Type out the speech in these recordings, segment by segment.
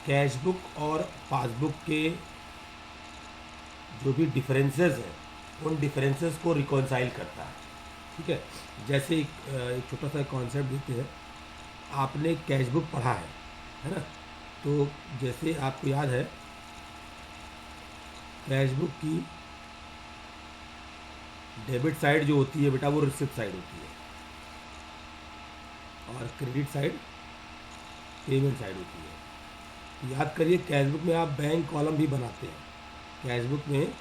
Cash book और passbook के जो भी डिफरेंसेस हैं उन डिफरेंसेस को रिकॉन्साइल करता है। ठीक है, जैसे एक छोटा सा कॉन्सेप्ट देते हैं। आपने कैश बुक पढ़ा है ना? तो जैसे आपको याद है, कैश बुक की डेबिट साइड जो होती है बेटा वो रिसिप्ट साइड होती है, और क्रेडिट साइड पेमेंट साइड होती है। तो याद करिए, कैश बुक में आप बैंक कॉलम भी बनाते हैं। कैश बुक में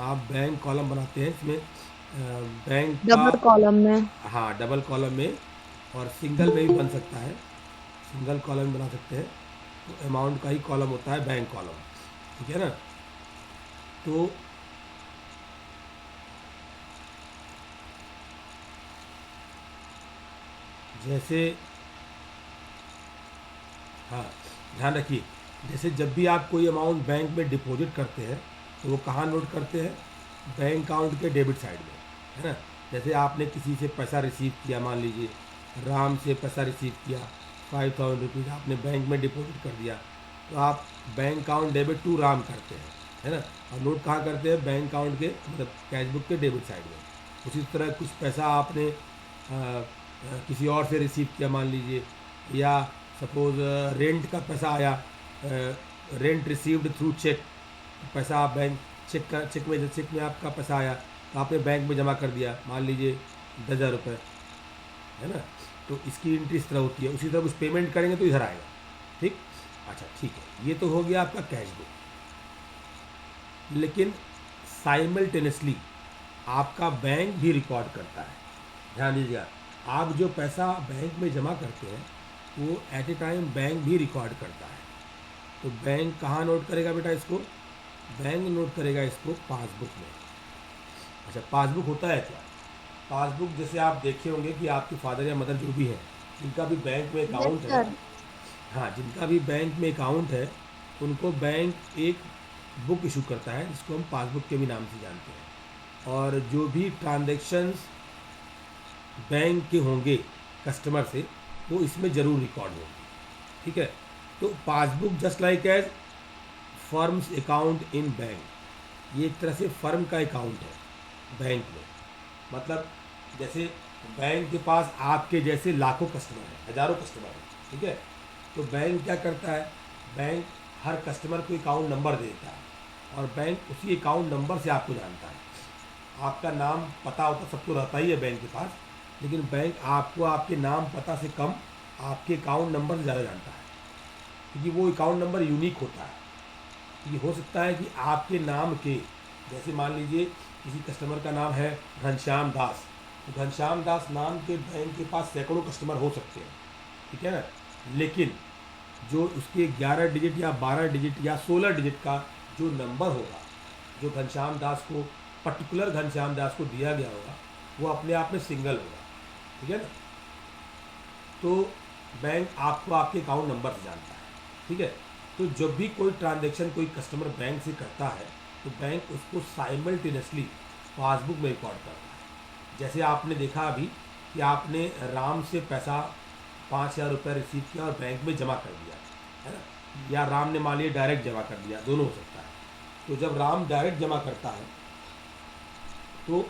आप बैंक कॉलम बनाते हैं, इसमें बैंक का, डबल कॉलम में। हाँ डबल कॉलम में, और सिंगल में भी बन सकता है, सिंगल कॉलम में बना सकते हैं। तो अमाउंट का ही कॉलम होता है बैंक कॉलम। ठीक है ना? तो जैसे, हाँ ध्यान रखिए, जैसे जब भी आप कोई अमाउंट बैंक में डिपॉजिट करते हैं तो वो कहाँ नोट करते हैं? बैंक अकाउंट के डेबिट साइड में, है ना? जैसे आपने किसी से पैसा रिसीव किया, मान लीजिए राम से पैसा रिसीव किया 5000 रुपीज़, आपने बैंक में डिपॉजिट कर दिया, तो आप bank account debit to Ram करते हैं, है ना? और नोट कहाँ करते हैं? बैंक अकाउंट के, मतलब कैश बुक के डेबिट साइड में। उसी तरह कुछ पैसा आपने किसी और से रिसीव किया, मान लीजिए, या सपोज रेंट का पैसा आया, रेंट रिसीव्ड थ्रू चेक, पैसा आप बैंक चेक में आपका पैसा आया तो आपने बैंक में जमा कर दिया, मान लीजिए 10,000 रुपये, है ना? तो इसकी एंट्री इस तरह होती है। उसी तरह कुछ पेमेंट करेंगे तो इधर आएगा। ठीक, अच्छा ठीक है, ये तो हो गया आपका कैश बुक। लेकिन साइमल्टेनियसली आपका बैंक भी रिकॉर्ड करता है। ध्यान दीजिएगा, आप जो पैसा बैंक में जमा करते हैं वो एट ए टाइम बैंक भी रिकॉर्ड करता है। तो बैंक कहाँ नोट करेगा बेटा इसको? बैंक नोट करेगा इसको पासबुक में। अच्छा, पासबुक होता है क्या? पासबुक जैसे आप देखे होंगे कि आपके फादर या मदर जो भी हैं, जिनका भी बैंक में यस अकाउंट है, सर। हाँ जिनका भी बैंक में अकाउंट है, उनको बैंक एक बुक इशू करता है जिसको हम पासबुक के भी नाम से जानते हैं। और जो भी ट्रांजेक्शन्स बैंक के होंगे कस्टमर से, वो इसमें ज़रूर रिकॉर्ड होंगे। ठीक है, तो passbook just like as firm's account in bank, ये एक तरह से फर्म का अकाउंट है बैंक में। मतलब जैसे बैंक के पास आपके जैसे लाखों कस्टमर हैं, हज़ारों कस्टमर हैं। ठीक है, तो बैंक क्या करता है? बैंक हर कस्टमर को अकाउंट नंबर देता है, और बैंक उसी अकाउंट नंबर से आपको जानता है। आपका नाम पता होता सबको रहता ही है बैंक के पास, लेकिन बैंक आपको आपके नाम पता से कम आपके अकाउंट नंबर से ज़्यादा जानता है, क्योंकि वो अकाउंट नंबर यूनिक होता है। ये हो सकता है कि आपके नाम के, जैसे मान लीजिए किसी कस्टमर का नाम है घनश्याम दास, तो घनश्याम दास नाम के बैंक के पास सैकड़ों कस्टमर हो सकते हैं। ठीक है ना? लेकिन जो उसके 11 डिजिट या 12 डिजिट या 16 डिजिट का जो नंबर होगा, जो घनश्याम दास को, पर्टिकुलर घनश्याम दास को दिया गया होगा, वो अपने आप में सिंगल होगा। ठीक है ना? तो बैंक आपको आपके अकाउंट नंबर से जानता है। ठीक है, तो जब भी कोई ट्रांजैक्शन कोई कस्टमर बैंक से करता है तो बैंक उसको साइमल्टेनियसली पासबुक में रिकॉर्ड करता है। जैसे आपने देखा अभी कि आपने राम से पैसा 5,000 रुपये रिसीव किया और बैंक में जमा कर दिया, है ना? या राम ने मान लिया डायरेक्ट जमा कर दिया, दोनों हो सकता है। तो जब राम डायरेक्ट जमा करता है तो,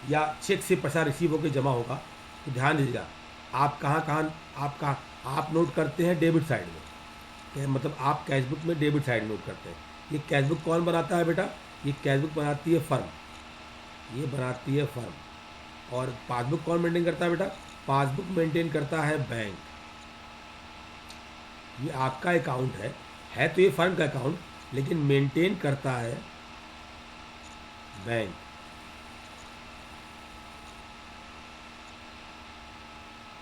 या चेक से पैसा रिसीव होकर जमा होगा, तो ध्यान दीजिएगा, आप आप नोट करते हैं डेबिट साइड में, मतलब आप कैश बुक में डेबिट साइड नोट करते हैं। ये कैश बुक कौन बनाता है बेटा? ये कैश बुक बनाती है फर्म, ये बनाती है फर्म। और पासबुक कौन मेंटेन करता है बेटा? पासबुक मेंटेन करता है बैंक। ये आपका अकाउंट है तो ये फर्म का अकाउंट, लेकिन मेंटेन करता है बैंक।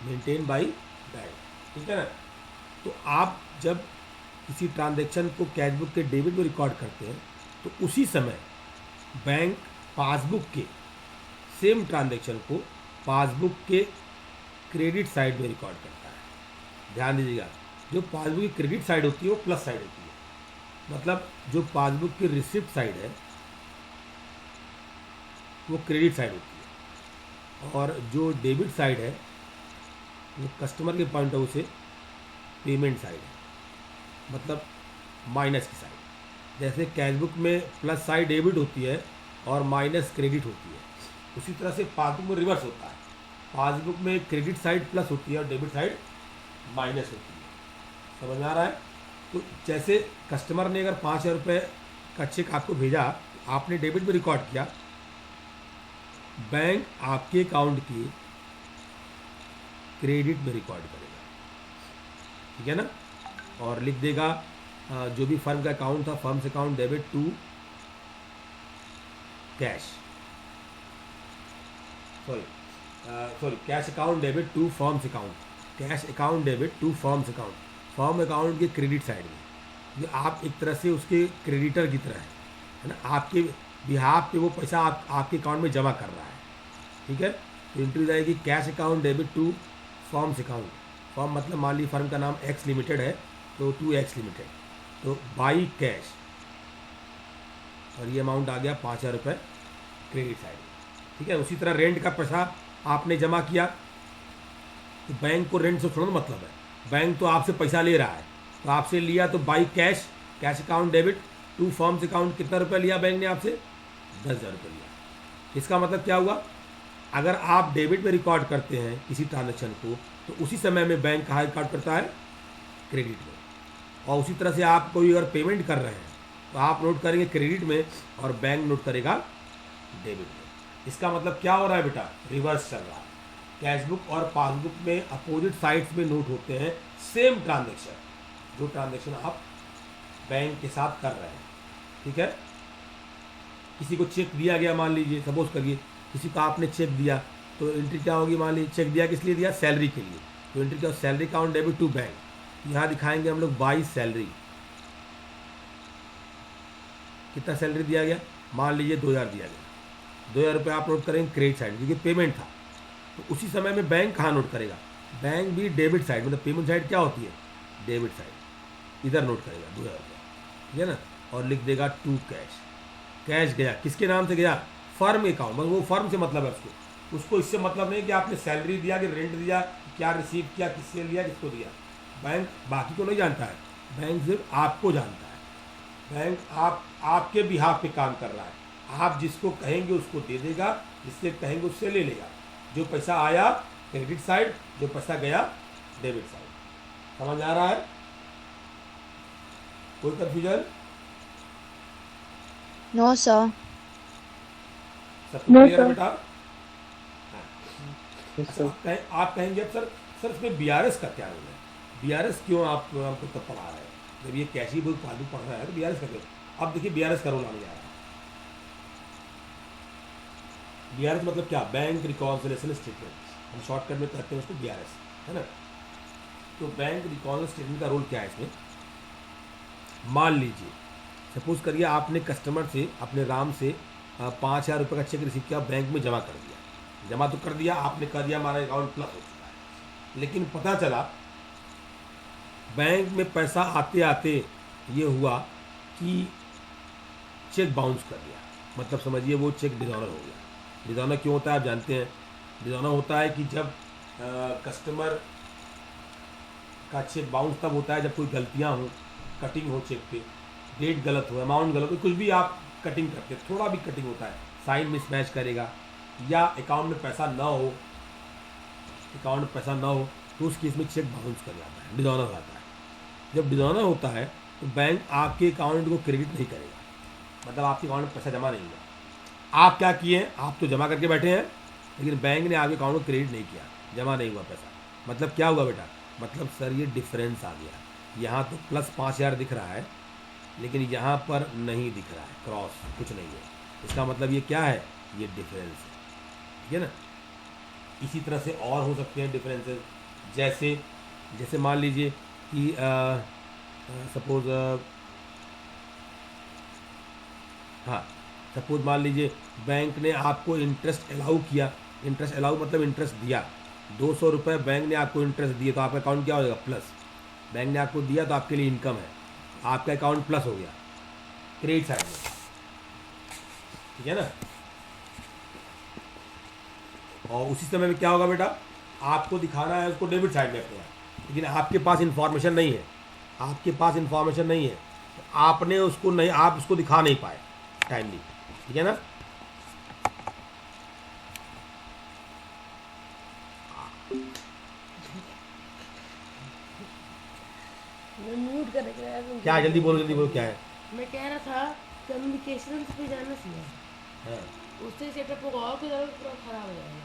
Maintain by bank. ठीक है ना? तो आप जब किसी ट्रांजैक्शन को कैश बुक के डेबिट में रिकॉर्ड करते हैं तो उसी समय बैंक पासबुक के सेम ट्रांजैक्शन को पासबुक के क्रेडिट साइड में रिकॉर्ड करता है। ध्यान दीजिएगा, जो पासबुक की क्रेडिट साइड होती है वो प्लस साइड होती है। मतलब जो पासबुक की रिसिप्ट साइड है वो क्रेडिट साइड होती है, और जो डेबिट साइड है वो कस्टमर के पॉइंट ऑफ व्यू से पेमेंट साइड है। मतलब माइनस की साइड। जैसे कैशबुक में प्लस साइड डेबिट होती है और माइनस क्रेडिट होती है, उसी तरह से पासबुक में रिवर्स होता है। पासबुक में क्रेडिट साइड प्लस होती है और डेबिट साइड माइनस होती है। समझ में आ रहा है? तो जैसे कस्टमर ने अगर 5,000 रुपये का चेक आपको भेजा, आपने डेबिट में रिकॉर्ड किया, बैंक आपके अकाउंट की क्रेडिट में रिकॉर्ड करेगा, ठीक है ना, और लिख देगा जो भी फर्म का अकाउंट था, firm's account debit to cash, sorry cash account debit to firm's account, cash account debit to firm's account, firm account के क्रेडिट साइड में। ये आप एक तरह से उसके क्रेडिटर की तरह है ना, आपके बिहाफ पे वो पैसा आपके अकाउंट में जमा कर रहा है, ठीक है। तो एंट्री जाएगी cash account debit to firm's account. Firm मतलब मान ली फर्म का नाम एक्स लिमिटेड है, तो टू एक्स लिमिटेड, तो बाई कैश, और ये अमाउंट आ गया 5,000 रुपये क्रेडिट साइड, ठीक है। उसी तरह रेंट का पैसा आपने जमा किया, तो बैंक को रेंट से थोड़ा मतलब है, बैंक तो आपसे पैसा ले रहा है, तो आपसे लिया तो by cash, cash account debit to firm's account, कितना रुपया लिया बैंक ने आपसे? 10,000 रुपये लिया। इसका मतलब क्या हुआ? अगर आप डेबिट में रिकॉर्ड करते हैं किसी ट्रांजेक्शन को, तो उसी समय में बैंक कहाँ रिकॉर्ड करता है? क्रेडिट में। और उसी तरह से आप कोई अगर पेमेंट कर रहे हैं तो आप नोट करेंगे क्रेडिट में और बैंक नोट करेगा डेबिट में। इसका मतलब क्या हो रहा है बेटा? रिवर्स चल रहा है। कैशबुक और पासबुक में अपोजिट साइड्स में नोट होते हैं सेम ट्रांजेक्शन, जो ट्रांजेक्शन आप बैंक के साथ कर रहे हैं, ठीक है। किसी को चेक दिया गया, मान लीजिए सपोज करिए किसी को आपने चेक दिया, तो एंट्री क्या होगी? मान लीजिए चेक दिया किस लिए दिया? सैलरी के लिए, तो एंट्री क्या? Salary account debit to bank. यहाँ दिखाएंगे हम लोग बाई सैलरी, कितना सैलरी दिया गया? मान लीजिए 2,000 दिया गया, 2,000 रुपये आप नोट करेंगे क्रेडिट साइड, क्योंकि पेमेंट था। तो उसी समय में बैंक कहाँ नोट करेगा? बैंक भी डेबिट साइड, मतलब पेमेंट साइड क्या होती है? डेबिट साइड, इधर नोट करेगा 2,000 रुपये, ठीक है ना, और लिख देगा टू कैश। कैश गया, किसके नाम से गया? फर्म अकाउंट, मतलब वो फर्म से मतलब है उसको इससे मतलब नहीं कि आपने सैलरी दिया कि रेंट दिया, क्या रिसीव किया, किससे लिया, किसको दिया। बैंक बाकी को नहीं जानता है, बैंक सिर्फ आपको जानता है। बैंक आपके बिहाफ पे काम कर रहा है, आप जिसको कहेंगे उसको दे देगा, जिससे कहेंगे उससे ले लेगा। जो पैसा आया क्रेडिट साइड, जो पैसा गया डेबिट साइड। समझ आ रहा है? कोई कंफ्यूजन? No sir. सब क्लियर है बेटा? सर आप कहेंगे अब सर इसमें बीआरएस का क्या रोल है? बीआरएस क्यों आपको तब पढ़ा रहे हैं? जब ये कैशी बुक फालतू पढ़ रहा है तो बीआरएस का क्यों? अब देखिए बीआरएस का रोल आने जा रहा है। बीआरएस मतलब क्या? बैंक रिकॉन्सिलेशन स्टेटमेंट, हम शॉर्टकट में कहते हैं उसको बीआरएस, है ना। तो बैंक रिकॉन्सिलेशन स्टेटमेंट का रोल क्या है इसमें? मान लीजिए सपोज करिए आपने कस्टमर से, अपने राम से 5,000 रुपये का चेक रिसीव किया, बैंक में जमा कर दिया। जमा तो कर दिया आपने, कर दिया, हमारा अकाउंट प्लस हो चुका है। लेकिन पता चला बैंक में पैसा आते आते ये हुआ कि चेक बाउंस कर दिया, मतलब समझिए वो चेक डिजॉनर हो गया। डिजॉनर क्यों होता है आप जानते हैं? डिजॉनर होता है कि जब कस्टमर का चेक बाउंस तब होता है जब कोई गलतियां हो, कटिंग हो चेक पे, डेट गलत हो, अमाउंट गलत हो, कुछ भी आप कटिंग करते हैं, थोड़ा भी कटिंग होता है, साइन मिसमैच करेगा, या अकाउंट में पैसा ना हो, अकाउंट में पैसा ना हो, तो उस केस में चेक बाउंस कर जाता है, डिजॉनर आता है। जब डिजॉनर होता है तो बैंक आपके अकाउंट को क्रेडिट नहीं करेगा, मतलब आपके अकाउंट में पैसा जमा नहीं हुआ। आप क्या किए? आप तो जमा करके बैठे हैं, लेकिन बैंक ने आपके अकाउंट को क्रेडिट नहीं किया, जमा नहीं हुआ पैसा। मतलब क्या हुआ बेटा? मतलब सर ये डिफरेंस आ गया, यहाँ तो प्लस 5,000 दिख रहा है, लेकिन यहाँ पर नहीं दिख रहा है, क्रॉस कुछ नहीं है। इसका मतलब ये क्या है? ये डिफरेंस है, ठीक है ना। इसी तरह से और हो सकते हैं डिफरेंसेस, जैसे मान लीजिए कि सपोज सपोज मान लीजिए बैंक ने आपको इंटरेस्ट अलाउ किया, इंटरेस्ट अलाउ मतलब इंटरेस्ट दिया, 200 रुपये बैंक ने आपको इंटरेस्ट दिए, तो आपका अकाउंट क्या हो जाएगा? प्लस। बैंक ने आपको दिया तो आपके लिए इनकम है, आपका अकाउंट प्लस हो गया क्रेडिट साइड में, ठीक है ना। और उसी समय में क्या होगा बेटा? आपको दिखाना है उसको डेबिट साइड में अपने, लेकिन आपके पास इंफॉर्मेशन नहीं है, आपके पास इंफॉर्मेशन नहीं है, तो आपने उसको नहीं, आप उसको दिखा नहीं पाए टाइमली, ठीक है ना। मैं म्यूट कर रखा है। क्या है? जल्दी बोलो क्या है। मैं कह रहा था कम्युनिकेशन पे जाना चाहिए, हाँ, उससे सेटअप होगा और पूरा खराब हो जाएगा।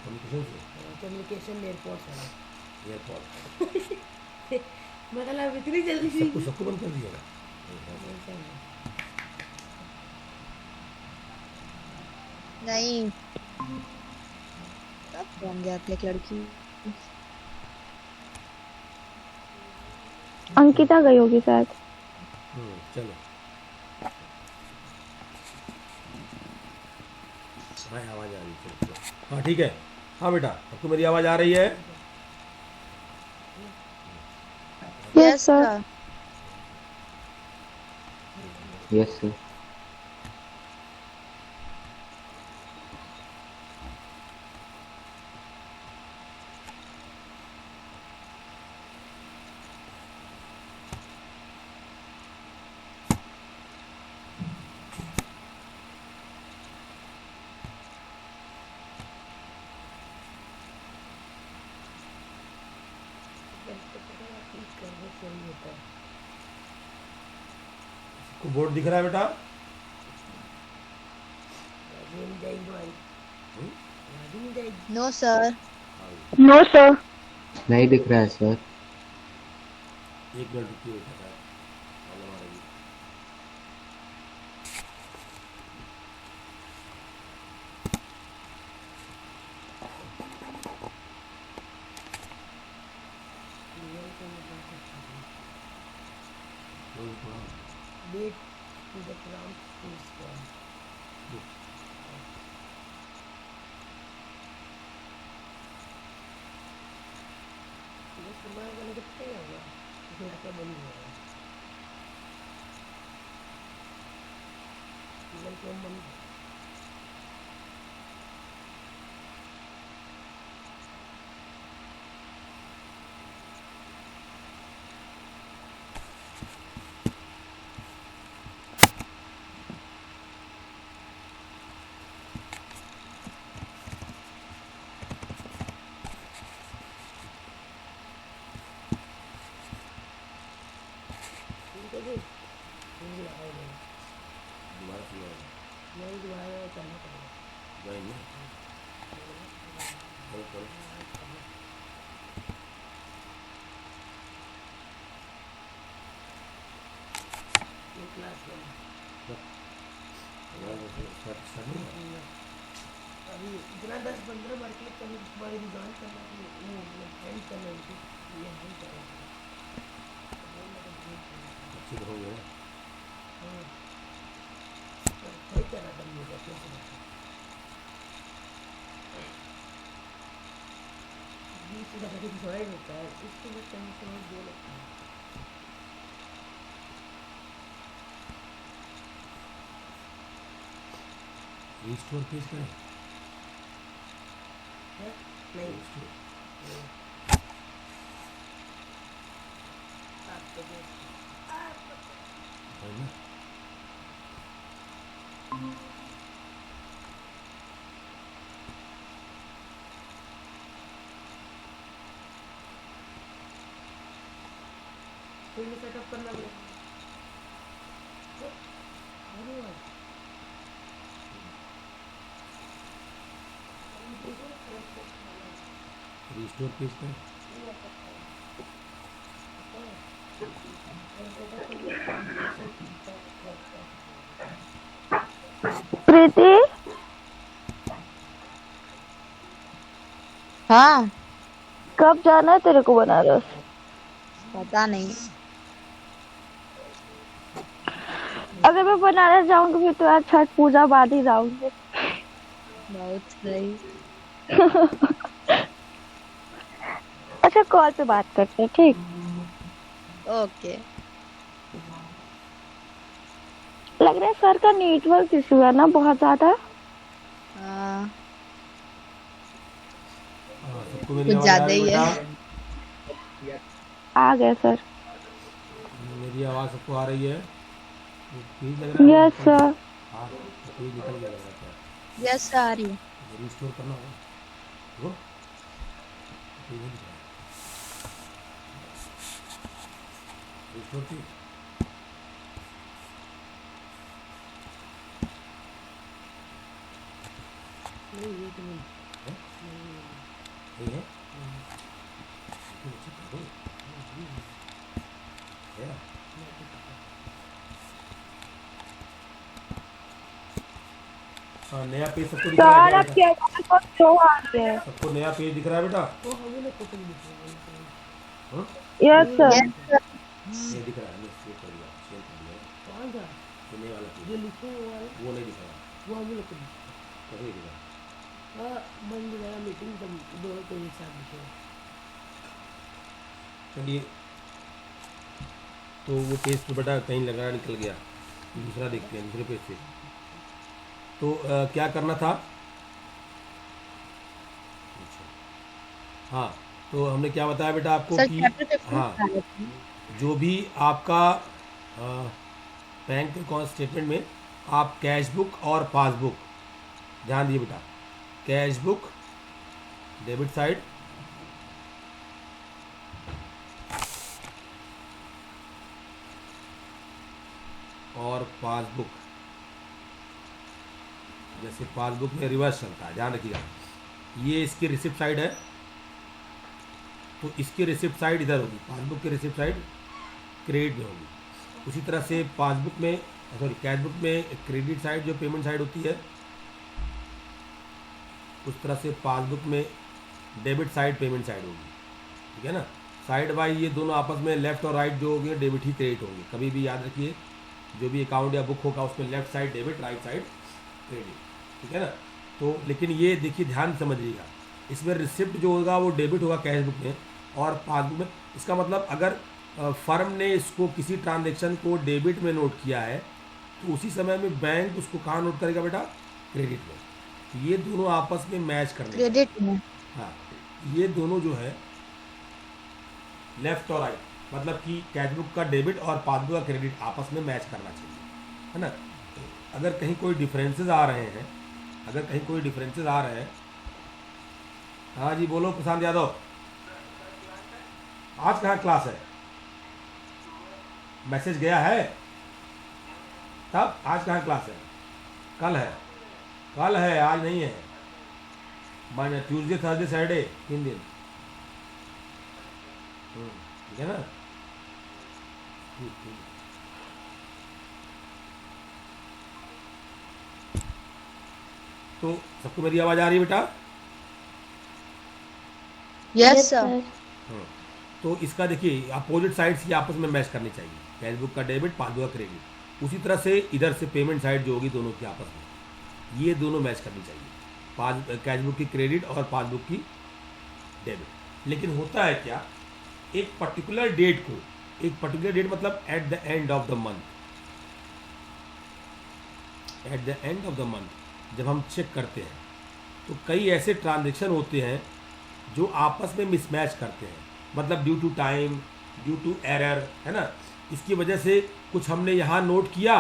कम्युनिकेशन से कम्युनिकेशन एयरपोर्ट वाला एयरपोर्ट मतलब इतनी जल्दी सबको बंद कर दिया। नहीं कब फोन गया था एक लड़की। अंकिता गई होगी शायद। चलो, हाँ आवाज़ आ रही है, चलो चलो। हाँ ठीक है। हाँ बेटा, आपको मेरी आवाज़ आ रही है? Yes sir. Yes sir. को बोर्ड दिख रहा है बेटा? No sir. No sir. नहीं दिख रहा है सर। एक मिनट रुकिए बेटा, प्रॉब्लम आ रही है। Wait to the prompt to respond. ये इस्तेमाल करने के कितने होगा? इसमें क्या बनी हुआ है? गूगल क्रोम बंद है। ठीक है जी, मुझे लगाओ नहीं, दोबारा शुरू होगा। नहीं दोबारा करना पड़ेगा। ज्वाइन ना करो करो। ये क्लास में स्टार्ट नहीं हुआ। अभी इतना 10-15 बार क्लिक करने के बाद रिजॉइन करना है, वो एंड करना है, ये एंड करना है। अच्छे तो हो गए। हाँ, कोई तरह का नहीं होगा कैसे होगा? बीच में कभी ज्वाइन होता है, इसके लिए समझ दे लगता है। रिस्टोर पेज करें। है? नहीं रिस्टोर आपको है ना। फिर सेटअप करना पड़ेगा। अरे वाह, रिस्टोर पेज करें। प्रीति हाँ कब जाना है तेरे को बनारस? पता नहीं। अगर मैं बनारस जाऊंगी फिर तो यार छठ पूजा बाद ही जाऊंगी। बहुत सही। अच्छा कॉल पे बात करते हैं, ठीक? ओके। लग रहा है सर का नेटवर्क इशू है ना बहुत ज्यादा। हाँ सबको मेरी कुछ आवाज़ आ ज्यादा रही ही है है। बेटा? आ गए सर। मेरी आवाज़ सबको आ रही है? वो पेज लग रहा है वो यस निकल सर। गया। हाँ, वो पेज निकल गया लग रहा है। यस सर, आ रही है। रिस्टोर करना होगा वो पेज नहीं दिख रहा है। रिस्टोर की नहीं ये तो नहीं। है? नहीं है? लेकिन अच्छी कर दो। है ना? हाँ, नया पेज सबको दिख रहा है सर क्या आपकी बेटा? आवाज बहुत स्लो आ रही है। सबको नया पेज दिख रहा है बेटा? वो हमें लोग को तो नहीं दिख रहा है। हाँ? Yes sir. Yes sir. ये दिख रहा है, मैं शेयर कर दिया, शेयर कर दिया। कौन सा? ये नए वाला पेज जो लिखे हुए वाला वो नहीं दिख रहा। वो हमें लोग को दिख रहा है। कैसे दिख रहा? हाँ, बंद हो गया मीटिंग तो दोनों को एक साथ दिखे। चलिए, तो वो पेज पे बेटा कहीं लगा निकल गया। दूसरा देखते हैं, दूसरे पेज से। तो क्या करना था? हाँ, तो हमने क्या बताया बेटा आपको सर कि चैप्टर 15 हाँ, बता देते हैं। जो भी आपका बैंक अकाउंट स्टेटमेंट में आप कैश बुक और पासबुक, ध्यान दिए बेटा, कैश बुक डेबिट साइड और पासबुक, जैसे पासबुक में रिवर्स चलता है, ध्यान रखिएगा। ये इसकी रिसिप्ट साइड है, तो इसकी रिसिप्ट साइड इधर होगी, पासबुक की रिसिप्ट साइड क्रेडिट में होगी। उसी तरह से पासबुक में, सॉरी कैश बुक में क्रेडिट साइड जो पेमेंट साइड होती है, उस तरह से पासबुक में डेबिट साइड पेमेंट साइड होगी। ठीक है ना? साइड बाई ये दोनों आपस में लेफ्ट और राइट जो होंगे डेबिट ही क्रेडिट होंगे। कभी भी याद रखिए, जो भी अकाउंट या बुक होगा उसमें left side debit, right side credit. ठीक है ना? तो लेकिन ये देखिए, ध्यान समझिएगा, इसमें रिसिप्ट जो होगा वो डेबिट होगा कैश बुक में और पासबुक में। इसका मतलब अगर फर्म ने इसको किसी ट्रांजेक्शन को डेबिट में नोट किया है तो उसी समय में बैंक उसको कहाँ नोट करेगा बेटा? क्रेडिट में। तो ये दोनों आपस में मैच करने चाहिए। क्रेडिट में। हाँ, ये दोनों जो है लेफ्ट और राइट, मतलब कि कैश बुक का डेबिट और पासबुक का क्रेडिट आपस में मैच करना चाहिए, है ना? अगर कहीं कोई डिफरेंसेस आ रहे हैं, अगर कहीं कोई डिफरेंसेस आ रहे हैं, हाँ जी बोलो प्रशांत यादव, आज कहाँ क्लास है? मैसेज गया है तब? आज कहाँ क्लास है? कल है? कल है, आज नहीं है। माने ट्यूसडे थर्सडे सैटरडे 3 दिन। ठीक है ना? ठीक। तो सबको मेरी आवाज़ आ रही है बेटा? Yes sir. हाँ, तो इसका देखिए अपोजिट साइड्स ये आपस में मैच करनी चाहिए, कैश बुक का डेबिट, पासबुक का क्रेडिट। उसी तरह से इधर से पेमेंट साइड जो होगी दोनों की आपस में ये दोनों मैच करनी चाहिए, कैश बुक की क्रेडिट और पासबुक की डेबिट। लेकिन होता है क्या, एक पर्टिकुलर डेट को, एक पर्टिकुलर डेट मतलब at the end of the month, at the end of the month जब हम चेक करते हैं तो कई ऐसे ट्रांजेक्शन होते हैं जो आपस में मिसमैच करते हैं, मतलब due to time, due to error, है ना? इसकी वजह से कुछ हमने यहाँ नोट किया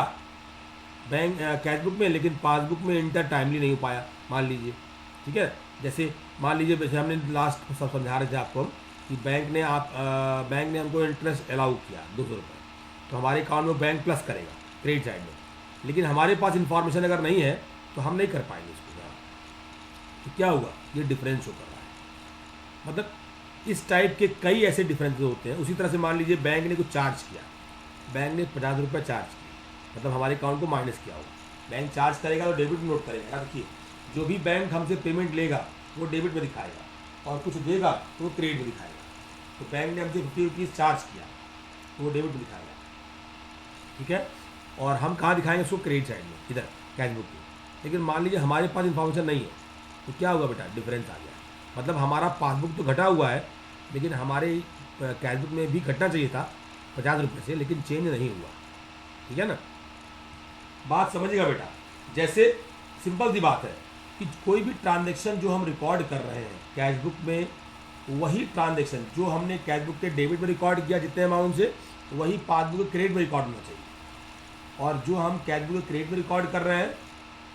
बैंक कैश बुक में, लेकिन पासबुक में इंटर टाइमली नहीं हो पाया, मान लीजिए। ठीक है? जैसे मान लीजिए, जैसे हमने लास्ट सब समझा रहे थे आपको कि बैंक ने हमको इंटरेस्ट अलाउ किया 200 रुपये, तो हमारे अकाउंट में बैंक प्लस करेगा क्रेडिट साइड में, लेकिन हमारे पास इन्फॉर्मेशन अगर नहीं है तो हम नहीं कर पाएंगे इसको। तो क्या हुआ? ये डिफरेंस शो कर रहा है। मतलब इस टाइप के कई ऐसे डिफरेंसेस होते हैं। उसी तरह से मान लीजिए बैंक ने कुछ चार्ज किया, बैंक ने 50 रुपये चार्ज किया, मतलब हमारे अकाउंट को माइनस किया होगा। बैंक चार्ज करेगा तो डेबिट में नोट करेगा। देखिए, जो भी बैंक हमसे पेमेंट लेगा वो डेबिट में दिखाएगा और कुछ देगा तो वो क्रेडिट में दिखाएगा। तो बैंक ने हमसे 50 रुपीज़ चार्ज किया तो वो डेबिट में दिखाएगा। ठीक है? और हम कहाँ दिखाएंगे उसको? क्रेडिट साइड में, इधर कैश बुक की। लेकिन मान लीजिए हमारे पास इन्फॉर्मेशन नहीं है तो क्या होगा बेटा? डिफरेंस आ गया। मतलब हमारा पासबुक तो घटा हुआ है, लेकिन हमारे कैश बुक में भी घटना चाहिए था 50 रुपये से, लेकिन चेंज नहीं हुआ। ठीक है ना? बात समझिएगा बेटा। जैसे सिंपल सी बात है कि कोई भी ट्रांजैक्शन जो हम रिकॉर्ड कर रहे हैं कैश बुक में, वही ट्रांजैक्शन जो हमने कैश बुक के डेबिट में रिकॉर्ड किया जितने अमाउंट से, वही पासबुक के क्रेडिट में रिकॉर्ड होना चाहिए, और जो हम कैश बुक के क्रेडिट में रिकॉर्ड कर रहे हैं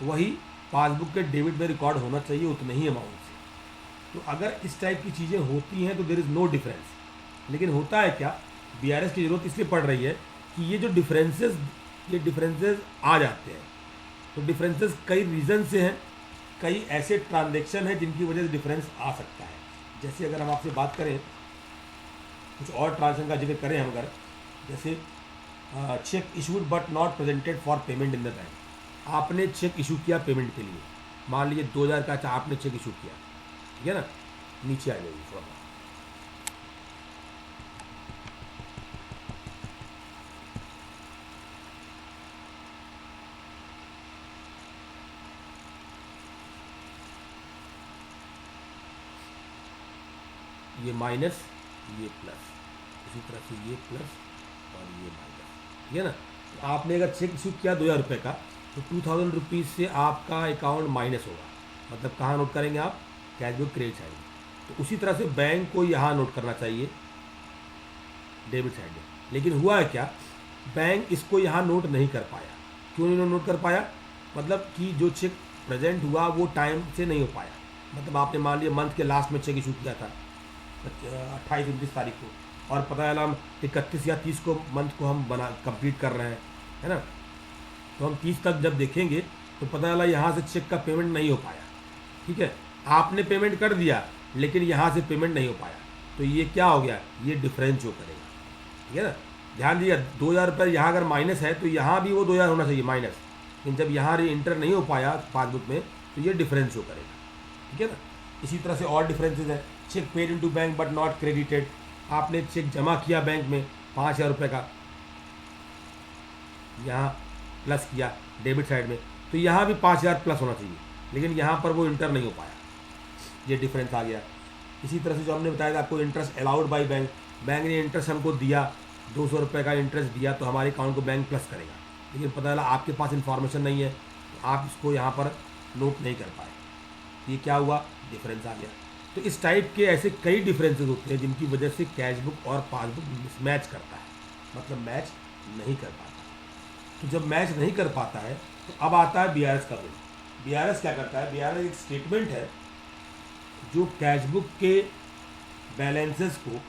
वही पासबुक के डेबिट में रिकॉर्ड होना चाहिए उतने ही अमाउंट से। तो अगर इस टाइप की चीज़ें होती हैं तो देयर इज़ नो डिफरेंस। लेकिन होता है क्या, बीआरएस की ज़रूरत इसलिए पड़ रही है कि ये डिफरेंसेस आ जाते हैं। तो डिफरेंसेस कई रीज़न से हैं, कई ऐसे ट्रांजेक्शन हैं जिनकी वजह से डिफरेंस आ सकता है। जैसे अगर हम आपसे बात करें कुछ और ट्रांजेक्शन का जिक्र करें हम, अगर जैसे check issued but not presented for payment in the bank. आपने चेक इशू किया पेमेंट के लिए, मान लीजिए 2000 का आपने चेक इशू किया, ठीक है ना, नीचे आ जाइए थोड़ा सा। ये माइनस, ये प्लस, इसी तरह से ये प्लस और ये माइनस, ठीक है ना। तो आपने अगर चेक इशू किया 2000 रुपये का, तो 2000 रुपीज़ से आपका अकाउंट माइनस होगा। मतलब कहाँ नोट करेंगे आप, कैश बुक क्रेडिट साइड में। तो उसी तरह से बैंक को यहाँ नोट करना चाहिए डेबिट साइड में। लेकिन हुआ है क्या, बैंक इसको यहाँ नोट नहीं कर पाया। क्यों नहीं नोट कर पाया, मतलब कि जो चेक प्रेजेंट हुआ वो टाइम से नहीं हो पाया। मतलब आपने मान लिया मंथ के लास्ट में चेक इशू किया था 28-29 तारीख को, और पता चला हम 31 या 30 को मंथ को हम कंप्लीट कर रहे हैं, है ना। तो हम 30 तक जब देखेंगे तो पता चला यहाँ से चेक का पेमेंट नहीं हो पाया, ठीक है। आपने पेमेंट कर दिया लेकिन यहाँ से पेमेंट नहीं हो पाया, तो ये क्या हो गया, ये डिफरेंस जो करेगा, ठीक है ना। ध्यान दिया 2000 रुपये यहाँ अगर माइनस है तो यहाँ भी वो 2000 होना चाहिए माइनस, लेकिन जब यहाँ इंटर नहीं हो पाया पासबुक में तो ये डिफरेंस शो करेगा, ठीक है ना। इसी तरह से और डिफरेंसेस हैं। Cheque paid into bank but not credited. आपने चेक जमा किया बैंक में 5000 रुपये का, यहाँ प्लस किया डेबिट साइड में, तो यहाँ भी 5000 प्लस होना चाहिए, लेकिन यहाँ पर वो इंटर नहीं हो पाया, ये डिफरेंस आ गया। इसी तरह से जो हमने बताया था आपको, interest allowed by bank, bank ने इंटरेस्ट हमको दिया 200 रुपये का इंटरेस्ट दिया, तो हमारे अकाउंट को बैंक प्लस करेगा। लेकिन पता चला आपके पास इन्फॉर्मेशन नहीं है तो आप इसको यहाँ पर नोट नहीं कर पाए, ये क्या हुआ, डिफरेंस आ गया। तो इस टाइप के ऐसे कई डिफरेंसेस होते हैं जिनकी वजह से कैश बुक और पासबुक मिसमैच करता है, मतलब मैच नहीं कर पाता। तो जब मैच नहीं कर पाता है तो अब आता है बीआरएस का रोल। बीआरएस क्या करता है, बीआरएस एक स्टेटमेंट है जो कैश बुक के बैलेंसेस को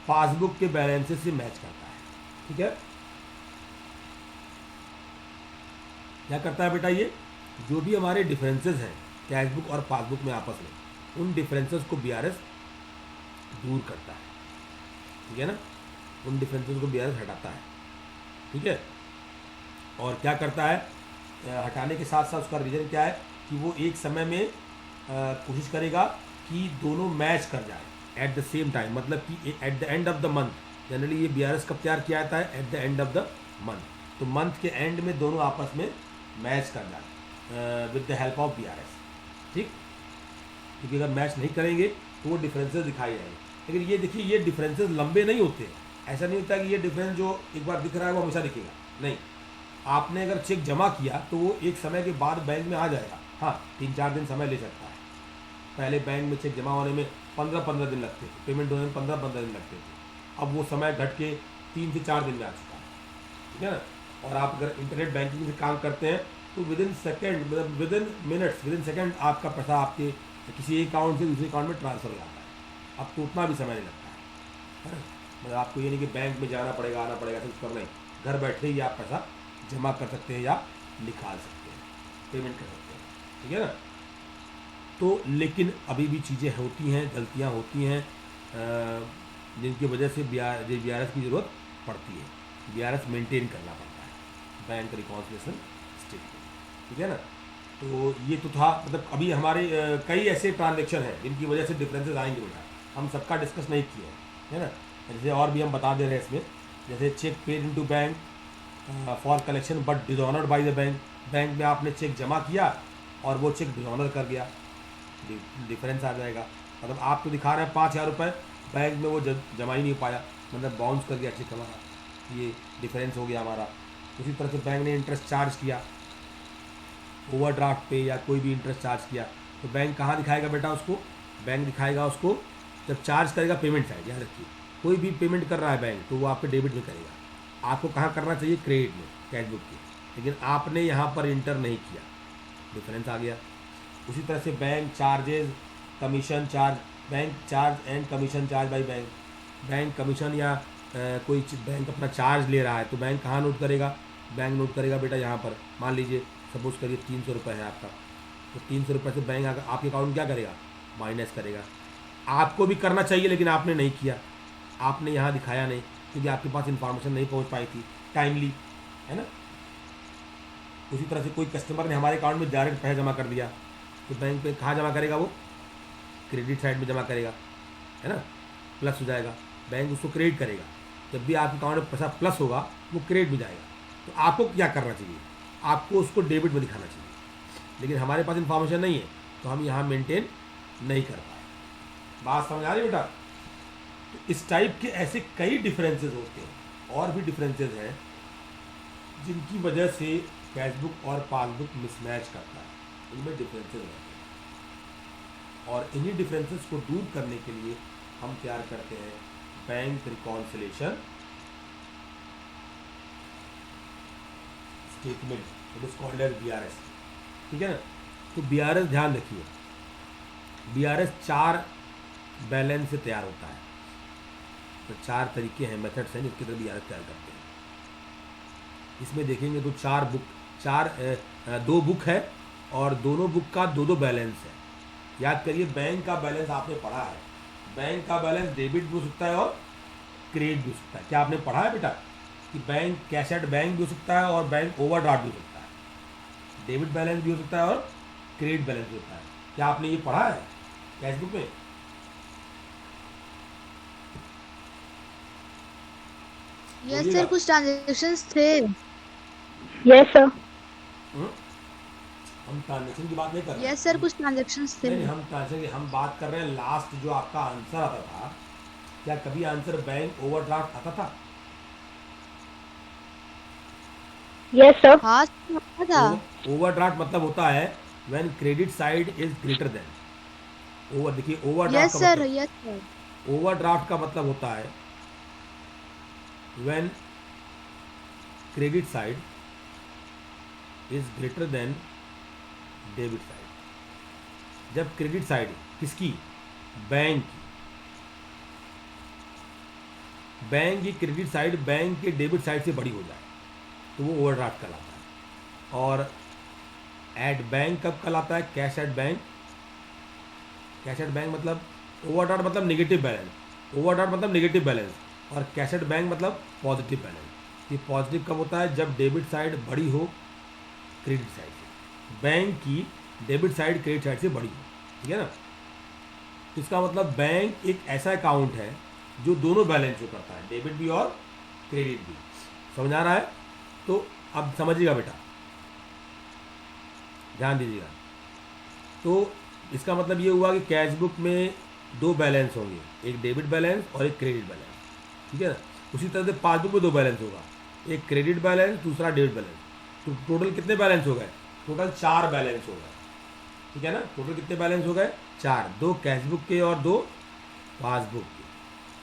पासबुक के बैलेंसेस से मैच करता है, ठीक है। क्या करता है बेटा, ये जो भी हमारे डिफरेंसेस हैं कैश बुक और पासबुक में आपस में, उन डिफरेंसेस को बीआरएस दूर करता है, ठीक है ना। उन डिफरेंसेस को बीआरएस हटाता है, ठीक है। और क्या करता है, हटाने के साथ साथ उसका रीज़न क्या है कि वो एक समय में कोशिश करेगा कि दोनों मैच कर जाए एट द सेम टाइम। मतलब कि at the end of the month, generally ये बीआरएस कब तैयार किया जाता है, at the end of the month. तो मंथ के एंड में दोनों आपस में मैच कर जाए with the help of BRS, ठीक। क्योंकि अगर मैच नहीं करेंगे तो वो डिफरेंसेस दिखाई जाएंगे। लेकिन ये देखिए, ये डिफरेंसेस लंबे नहीं होते। ऐसा नहीं होता कि ये डिफरेंस जो एक बार दिख रहा है वो हमेशा दिखेगा, नहीं। आपने अगर चेक जमा किया तो वो एक समय के बाद बैंक में आ जाएगा, हाँ 3-4 दिन समय ले सकता है। पहले बैंक में चेक जमा होने में 15-15 दिन लगते थे, पेमेंट होने में 15-15 दिन लगते थे। अब वो समय घट के 3 से 4 दिन में आ चुका है, ठीक है ना। और आप अगर इंटरनेट बैंकिंग से काम करते हैं तो विद इन सेकेंड, मतलब with in minutes, with in second आपका पैसा आपके किसी एक अकाउंट से दूसरे अकाउंट में ट्रांसफर हो जाता है। अब तो उतना भी समय नहीं लगता है ना। मतलब आपको ये नहीं कि बैंक में जाना पड़ेगा, आना पड़ेगा, कुछ करना नहीं, घर बैठे ही आप पैसा जमा कर सकते हैं या निकाल सकते हैं, पेमेंट कर सकते हैं, ठीक है ना। तो लेकिन अभी भी चीज़ें होती हैं, गलतियाँ होती हैं जिनकी वजह से बीआरएस की ज़रूरत पड़ती है। बीआरएस मेंटेन करना पड़ता है, बैंक रिकॉन्सिलिएशन स्टेटमेंट, ठीक है ना। तो ये तो था, मतलब अभी हमारे कई ऐसे ट्रांजेक्शन हैं जिनकी वजह से डिफरेंसेस आएंगे बेटा, हम सबका डिस्कस नहीं किए हैं, है ना। जैसे और भी हम बता दे रहे हैं इसमें, जैसे cheque paid into bank for collection but dishonoured by the bank. Bank में आपने चेक जमा किया और वो चेक डिसऑनर कर गया, डिफरेंस आ जाएगा। मतलब आप तो दिखा रहे हैं 5000 रुपये, बैंक में वो जमा ही नहीं पाया, मतलब बाउंस कर गया चेक हमारा, ये डिफरेंस हो गया हमारा। उसी तरह से बैंक ने इंटरेस्ट चार्ज किया ओवरड्राफ्ट पे या कोई भी इंटरेस्ट चार्ज किया, तो बैंक कहाँ दिखाएगा बेटा उसको, बैंक दिखाएगा उसको जब चार्ज करेगा पेमेंट साइड। याद रखिए, कोई भी पेमेंट कर रहा है बैंक तो वो आपके डेबिट में करेगा, आपको कहाँ करना चाहिए, क्रेडिट में, कैश बुक की, लेकिन आपने यहाँ पर इंटर नहीं किया, डिफरेंस आ गया। उसी तरह से bank charges, commission charge, bank charge and commission charge by bank, bank commission या कोई बैंक अपना चार्ज ले रहा है तो बैंक कहाँ नोट करेगा, बैंक नोट करेगा बेटा यहाँ पर। मान लीजिए सपोज करिए 300 रुपये है आपका, तो 300 रुपये से बैंक आपके अकाउंट में क्या करेगा, माइनस करेगा। आपको भी करना चाहिए लेकिन आपने नहीं किया, आपने यहाँ दिखाया नहीं क्योंकि आपके पास इन्फॉर्मेशन नहीं पहुँच पाई थी टाइमली, है ना। उसी तरह से कोई कस्टमर ने हमारे अकाउंट में डायरेक्ट पैसा जमा कर दिया तो बैंक पे कहाँ जमा करेगा, वो क्रेडिट साइड में जमा करेगा, है ना, प्लस हो जाएगा, बैंक उसको क्रेडिट करेगा। जब भी आपके अकाउंट में पैसा प्लस होगा वो क्रेडिट में जाएगा। तो आपको क्या करना चाहिए, आपको उसको डेबिट में दिखाना चाहिए, लेकिन हमारे पास इन्फॉर्मेशन नहीं है तो हम यहाँ मेंटेन नहीं कर पाए। बात समझ आ रही बेटा। तो इस टाइप के ऐसे कई डिफरेंसेस होते हैं, और भी डिफरेंसेस हैं जिनकी वजह से कैशबुक और पासबुक मिसमैच करता है, इनमें डिफरेंसेस रहते हैं। और इन्हीं डिफरेंसेस को दूर करने के लिए हम तैयार करते हैं bank reconciliation statement, it is called as BRS, ठीक है ना। तो BRS ध्यान रखिए, BRS 4 बैलेंस से तैयार होता है। तो 4 तरीके हैं, मेथड्स हैं जिसके तरह BRS तैयार करते हैं। इसमें देखेंगे तो 2 बुक है और दोनों बुक का 2 बैलेंस है। याद करिए, बैंक का बैलेंस आपने पढ़ा है, बैंक का बैलेंस डेबिट भी हो सकता है और क्रेडिट भी हो सकता है। क्या आपने पढ़ा है बेटा कि बैंक कैश एट बैंक भी हो सकता है और बैंक ओवरड्राफ्ट भी हो सकता है, डेबिट बैलेंस भी हो सकता है और क्रेडिट बैलेंस भी होता है। क्या आपने ये पढ़ा है कैश बुक में? यस सर, कुछ ट्रांजेक्शन्स थे। Yes sir. हम ट्रांजेक्शन की बात नहीं कर रहे हैं। यस सर, कुछ ट्रांजेक्शन्स थे। नहीं, हम ट्रांजेक्शन, हम बात कर रहे हैं लास्ट जो आपका आंसर आता था, क्या कभी आंसर बैंक ओवरड्राफ्ट आता था? Yes sir. हाँ सर, था। ओवरड्राफ्ट मतलब होता है when credit side is greater than over. देखिए ओवरड्राफ्ट यस का सर, मतलब, यस सर। ओवरड्राफ्ट का मतलब होता है when credit side is greater than debit side. जब क्रेडिट साइड किसकी, बैंक की, बैंक की क्रेडिट साइड बैंक के डेबिट साइड से बड़ी हो जाए तो वो ओवरड्राफ्ट कहलाता है। और एट बैंक कब कहलाता है, cash at bank. Cash at bank मतलब ओवरड्राफ्ट मतलब नेगेटिव बैलेंस, ओवरड्राफ्ट मतलब नेगेटिव बैलेंस, और कैश एट बैंक मतलब पॉजिटिव बैलेंस। ये पॉजिटिव कब होता है, जब डेबिट साइड बड़ी हो क्रेडिट साइड से, बैंक की डेबिट साइड क्रेडिट साइड से बड़ी हो, ठीक है ना। इसका मतलब बैंक एक ऐसा अकाउंट है जो दोनों बैलेंस शो करता है, डेबिट भी और क्रेडिट भी। समझ आ रहा है? तो अब समझिएगा बेटा, ध्यान दीजिएगा। तो इसका मतलब ये हुआ कि कैश बुक में 2 बैलेंस होंगे, एक डेबिट बैलेंस और एक क्रेडिट बैलेंस, ठीक है ना। उसी तरह से पासबुक में 2 बैलेंस होगा, एक क्रेडिट बैलेंस, दूसरा डेबिट बैलेंस। तो टोटल कितने बैलेंस हो गए, टोटल 4 बैलेंस हो गए, ठीक है ना। टोटल कितने बैलेंस हो गए, 4, 2 कैश बुक के और 2 पासबुक के।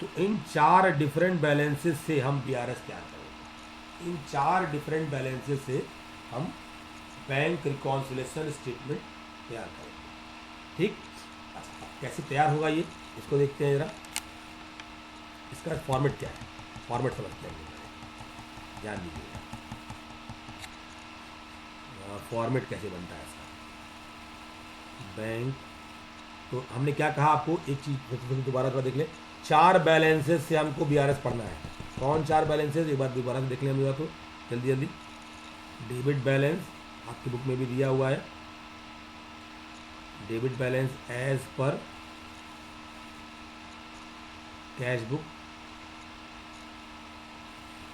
तो इन 4 डिफरेंट बैलेंसेस से हम BRS तैयार करेंगे। इन 4 डिफरेंट बैलेंसेस से हम बैंक रिकॉन्सिलेशन स्टेटमेंट तैयार करेंगे, ठीक। अच्छा, अब कैसे तैयार होगा ये, इसको देखते हैं जरा। इसका फॉर्मेट क्या है, फॉर्मेट समझते हैं, ध्यान दीजिएगा। फॉर्मेट कैसे बनता है इसका, बैंक। तो हमने क्या कहा आपको, एक चीज़ दोबारा थोड़ा देख लें। 4 बैलेंसेस से हमको BRS पढ़ना है। कौन 4 बैलेंसेस, एक बार दोबारा से देख लें हम ये तो जल्दी जल्दी। डेबिट बैलेंस आपकी बुक में भी दिया हुआ है, debit balance as per cash book.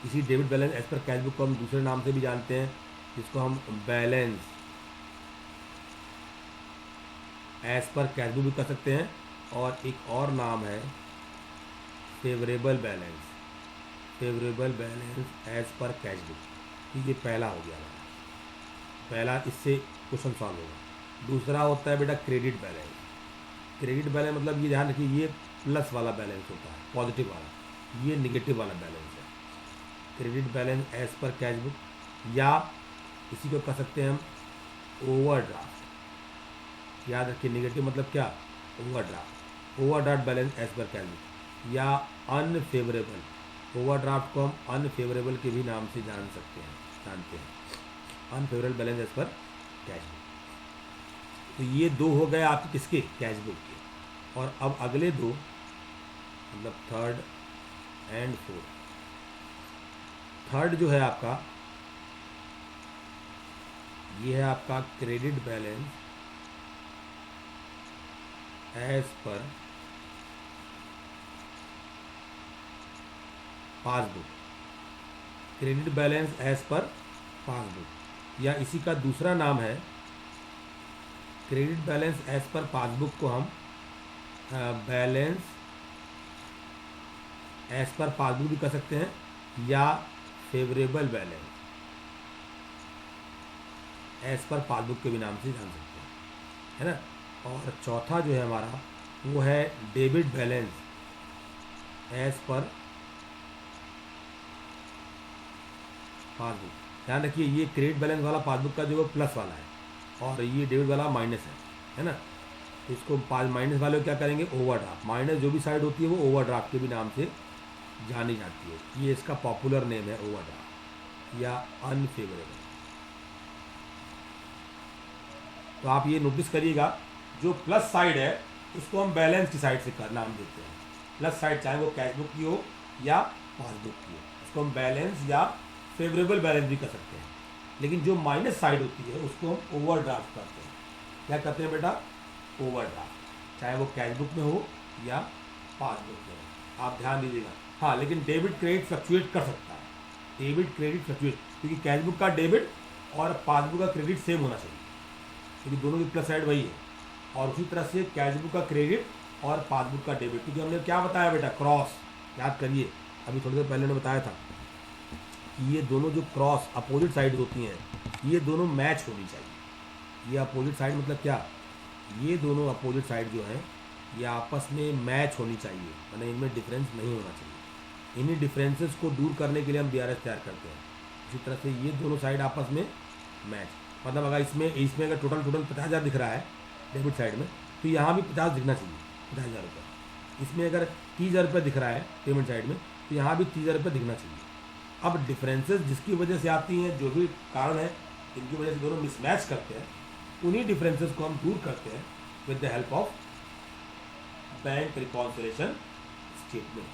इसी debit balance as per cash book को हम दूसरे नाम से भी जानते हैं, जिसको हम balance as per cash book भी कर सकते हैं, और एक और नाम है favourable balance, favourable balance as per cash book. ये पहला हो गया हमारा, पहला इससे क्वेश्चन सॉल्व होगा। दूसरा होता है बेटा क्रेडिट बैलेंस। क्रेडिट बैलेंस मतलब ये ध्यान रखिए, ये प्लस वाला बैलेंस होता है, पॉजिटिव वाला, ये निगेटिव वाला बैलेंस है। Credit balance as per cash book, या इसी को कह सकते हैं हम ओवरड्राफ्ट। याद रखिए नेगेटिव मतलब क्या, overdraft. Overdraft balance as per cash book या अनफेवरेबल। ओवरड्राफ्ट को हम अनफेवरेबल के भी नाम से जानते हैं, unfavourable balance as per cash book. तो ये दो हो गए आपके किसके, कैश बुक के। और अब अगले दो मतलब थर्ड एंड फोर्थ। थर्ड जो है आपका, ये है आपका credit balance as per passbook. Credit balance as per passbook, या इसी का दूसरा नाम है credit balance as per passbook को हम बैलेंस एज पर पासबुक भी कह सकते हैं, या favourable balance as per passbook के भी नाम से जान सकते हैं, है ना। और चौथा जो है हमारा वो है debit balance as per passbook. ध्यान रखिए ये क्रेडिट बैलेंस वाला पासबुक का जो वो प्लस वाला है और ये डेबिट वाला माइनस है ना। तो इसको माइनस वाले को क्या करेंगे, ओवरड्राफ्ट। माइनस जो भी साइड होती है वो ओवरड्राफ्ट के भी नाम से जानी जाती है। ये इसका पॉपुलर नेम है ओवरड्राफ्ट या अनफेवरेबल। तो आप ये नोटिस करिएगा जो प्लस साइड है उसको हम बैलेंस की साइड से नाम देते हैं। प्लस साइड चाहे वो कैश बुक की हो या पासबुक की हो, उसको हम बैलेंस या फेवरेबल बैलेंस भी कर सकते हैं। लेकिन जो माइनस साइड होती है उसको हम ओवरड्राफ्ट करते हैं। क्या करते हैं बेटा, ओवरड्राफ्ट, चाहे वो कैश बुक में हो या पासबुक में हो। आप ध्यान दीजिएगा। हाँ, लेकिन डेबिट क्रेडिट फ्लक्चुएट कर सकता है। डेबिट क्रेडिट फ्लक्चुएट, क्योंकि कैश बुक का डेबिट और पासबुक का क्रेडिट सेम होना चाहिए, क्योंकि दोनों की प्लस साइड वही है। और उसी तरह से कैश बुक का क्रेडिट और पासबुक का डेबिट, क्योंकि हमने क्या बताया बेटा, क्रॉस। याद करिए, अभी थोड़ी देर पहले ने बताया था कि ये दोनों जो क्रॉस अपोजिट साइड होती हैं ये दोनों मैच होनी चाहिए। ये अपोजिट साइड मतलब क्या, ये दोनों अपोजिट साइड जो हैं ये आपस में मैच होनी चाहिए, यानी इनमें डिफरेंस नहीं होना चाहिए। इन्हीं डिफरेंसेस को दूर करने के लिए हम BRS तैयार करते हैं। इसी तरह से ये दोनों साइड आपस में मैच, मतलब अगर इसमें अगर टोटल 50,000 दिख रहा है डेबिट साइड में, तो यहाँ भी 50 दिखना चाहिए, 50,000 रुपये। इसमें अगर 30,000 रुपये दिख रहा है पेमेंट साइड में, तो यहाँ भी 30,000 रुपये दिखना चाहिए। अब डिफरेंसेस जिसकी वजह से आती हैं, जो भी कारण है इनकी वजह से दोनों मिसमैच करते हैं, उन्हीं डिफरेंसेस को हम दूर करते हैं with the help of bank reconciliation statement.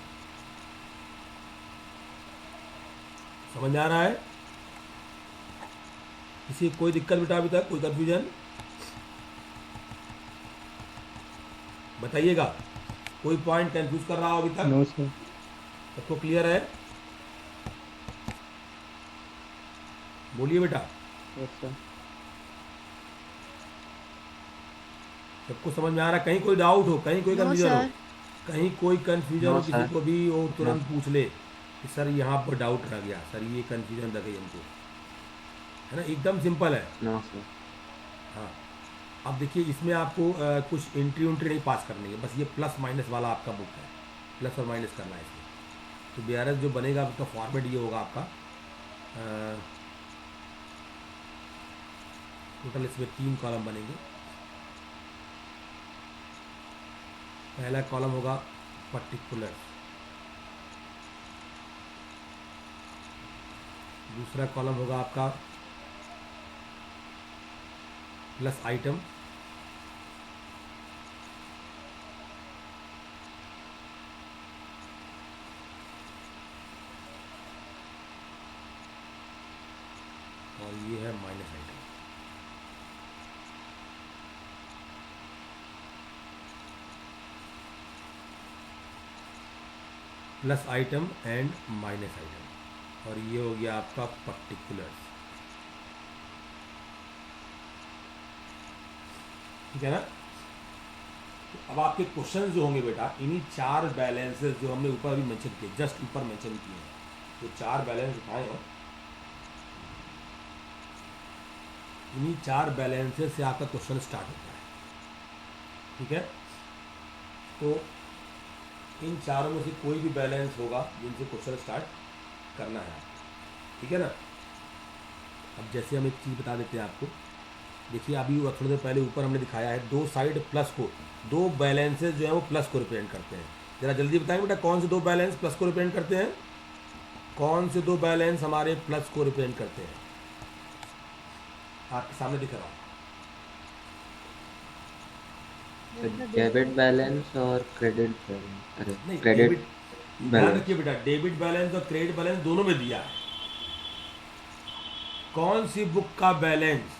समझ आ रहा है? किसी कोई दिक्कत बेटा अभी तक, कोई कंफ्यूजन बताइएगा। कोई पॉइंट कंफ्यूज कर रहा हो अभी तक? No sir. सबको क्लियर है? बोलिए बेटा। Yes sir. सबको समझ में आ रहा है? कहीं कोई डाउट हो, कहीं कोई नो कंफ्यूजन हो, सर। कहीं कोई कंफ्यूजन नो हो किसी सर। को भी, वो तुरंत पूछ ले कि सर यहाँ पर डाउट रह गया, सर ये कंफ्यूजन रह गई हमको, है ना। एकदम सिंपल है। No sir. हाँ, अब देखिए इसमें आपको कुछ एंट्री नहीं पास करनी है, बस ये प्लस माइनस वाला आपका बुक है, प्लस और माइनस करना है इसमें। तो BRS जो बनेगा उसका फॉर्मेट ये होगा आपका, टोटल इसमें 3 कॉलम बनेंगे। पहला कॉलम होगा पर्टिकुलर, दूसरा कॉलम होगा आपका प्लस आइटम, और ये है minus item. Plus item and minus item, और ये हो गया आपका पर्टिकुलर्स। ठीक है ना। तो अब आपके क्वेश्चन जो होंगे बेटा, इन्हीं 4 बैलेंसेस जो हमने ऊपर अभी मेंशन किए, जस्ट ऊपर मेंशन किए हैं, जो 4 बैलेंस उठाए हैं, इन्हीं 4 बैलेंसेस से आपका क्वेश्चन स्टार्ट होता है। ठीक है, तो इन चारों में से कोई भी बैलेंस होगा जिनसे क्वेश्चन स्टार्ट करना है। ठीक है ना। अब जैसे हम एक चीज़ बता देते हैं आपको, देखिए अभी थोड़ी देर पहले ऊपर हमने दिखाया है दो साइड प्लस को, दो बैलेंसेज जो है वो प्लस को रिप्रेजेंट करते हैं। ज़रा जल्दी बताएं बेटा, कौन से दो बैलेंस प्लस को रिप्रेजेंट करते हैं? कौन से दो बैलेंस हमारे प्लस को रिप्रेजेंट करते हैं? आपके सामने दिख रहा है। डेबिट बैलेंस और क्रेडिट बैलेंस। अरे नहीं, क्रेडिट डेबिट, ध्यान बैलेंस। रखिए बेटा, डेबिट बैलेंस और क्रेडिट बैलेंस दोनों में दिया है। कौन सी बुक का बैलेंस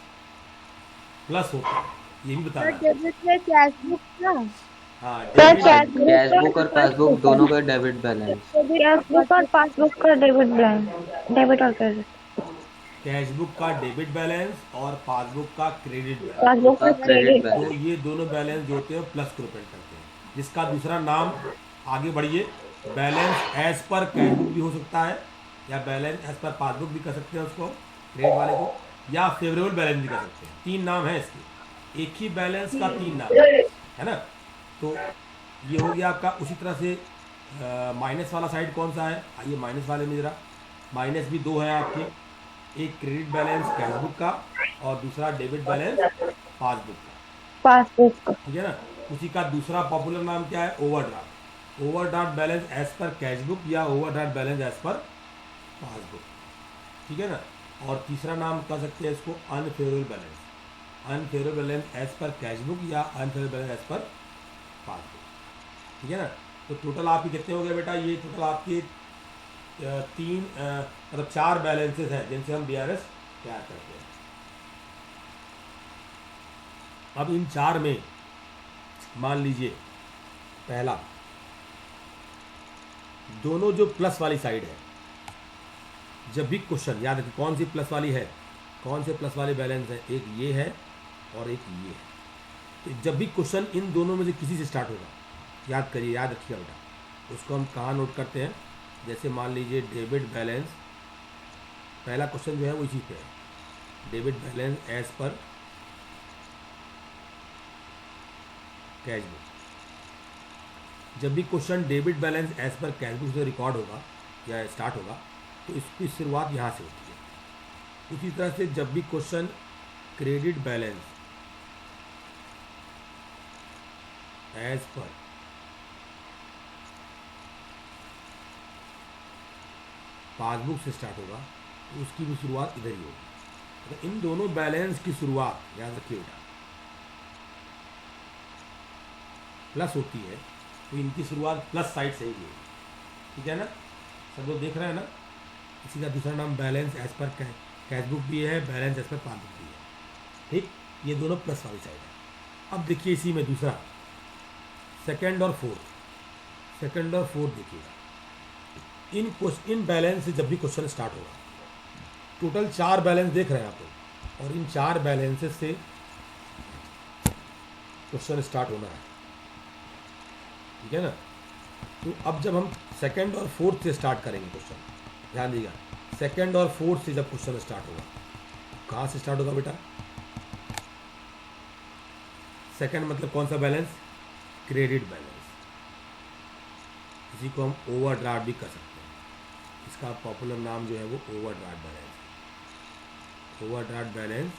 प्लस होता है ये भी बताना है। डेबिट में कैश बुक का। हाँ, सर डेबिट कैश बुक और पासबुक दोनों का डेबिट बैलेंस। कैशबुक और पासबुक का डेबिट बैलेंस, डेबिट और क्रेडिट। कैश बुक का डेबिट बैलेंस और पासबुक का क्रेडिट बैलेंस, पासबुक का क्रेडिट क्रेडिट। तो बैलेंस। ये दोनों बैलेंस जो होते हैं प्लस को रिप्रेजेंट करते हैं, जिसका दूसरा नाम, आगे बढ़िए, balance as per cash book भी हो सकता है, या बैलेंस एज पर पासबुक भी कर सकते हैं उसको, क्रेडिट वाले को, या फेवरेबल बैलेंस भी कर सकते हैं। तीन नाम है इसके, एक ही बैलेंस का तीन नाम है ना। तो ये हो गया आपका। उसी तरह से माइनस वाला साइड कौन सा है, आइए माइनस वाले में ज़रा, माइनस भी दो है आपके, एक क्रेडिट बैलेंस कैश बुक का और दूसरा डेबिट बैलेंस पासबुक का, पासबुक का। ठीक है ना। उसी का दूसरा पॉपुलर नाम क्या है? Overdraft. Overdraft balance as per cash book या overdraft balance as per passbook, ठीक है ना। और तीसरा नाम कह सकते हैं इसको unfavourable balance, unfavourable balance as per cash book या unfavourable balance as per passbook, ठीक है ना। तो टोटल आपके कितने हो गए बेटा? ये टोटल आपके तीन मतलब चार बैलेंसेस हैं जिनसे हम बीआरएस तैयार करते हैं। अब इन चार में मान लीजिए पहला, दोनों जो प्लस वाली साइड है, जब भी क्वेश्चन, याद रखिए कौन सी प्लस वाली है, कौन से प्लस वाले बैलेंस है, एक ये है और एक ये है। तो जब भी क्वेश्चन इन दोनों में से किसी से स्टार्ट होगा, याद करिए, याद रखिएगा बेटा, उसको हम कहाँ नोट करते हैं? जैसे मान लीजिए डेबिट बैलेंस, पहला क्वेश्चन जो है वो इसी पे है, debit balance as per cash book. जब भी question debit balance as per cash book से रिकॉर्ड होगा या स्टार्ट होगा तो इसकी शुरुआत यहाँ से होती है। उसी तरह से जब भी question credit balance as per passbook से स्टार्ट होगा तो उसकी भी शुरुआत इधर ही होगी। तो इन दोनों बैलेंस की शुरुआत, याद रखिए बेटा, प्लस होती है तो इनकी शुरुआत प्लस साइड से ही होगी, ठीक है ना। सब लोग देख रहे हैं ना। इसी का दूसरा नाम balance as per cash book भी है, बैलेंस एज पर पासबुक भी है, ठीक। ये दोनों प्लस वाली साइड है। अब देखिए इसी में दूसरा, सेकंड और फोर्थ, सेकंड और फोर्थ देखिएगा, इन बैलेंस से जब भी क्वेश्चन स्टार्ट होगा, टोटल चार बैलेंस देख रहे हैं आप लोग, और इन चार बैलेंसेस से क्वेश्चन स्टार्ट होना है, ठीक है ना। तो अब जब हम सेकंड और फोर्थ से स्टार्ट करेंगे क्वेश्चन, ध्यान दीजिएगा, सेकंड और फोर्थ से जब क्वेश्चन स्टार्ट होगा, कहाँ से स्टार्ट होगा बेटा? सेकंड मतलब कौन सा बैलेंस? Credit balance. इसी को हम ओवरड्राफ्ट भी कर सकते हैं, इसका पॉपुलर नाम जो है वो ओवरड्राफ्ट बैलेंस है। Overdraft balance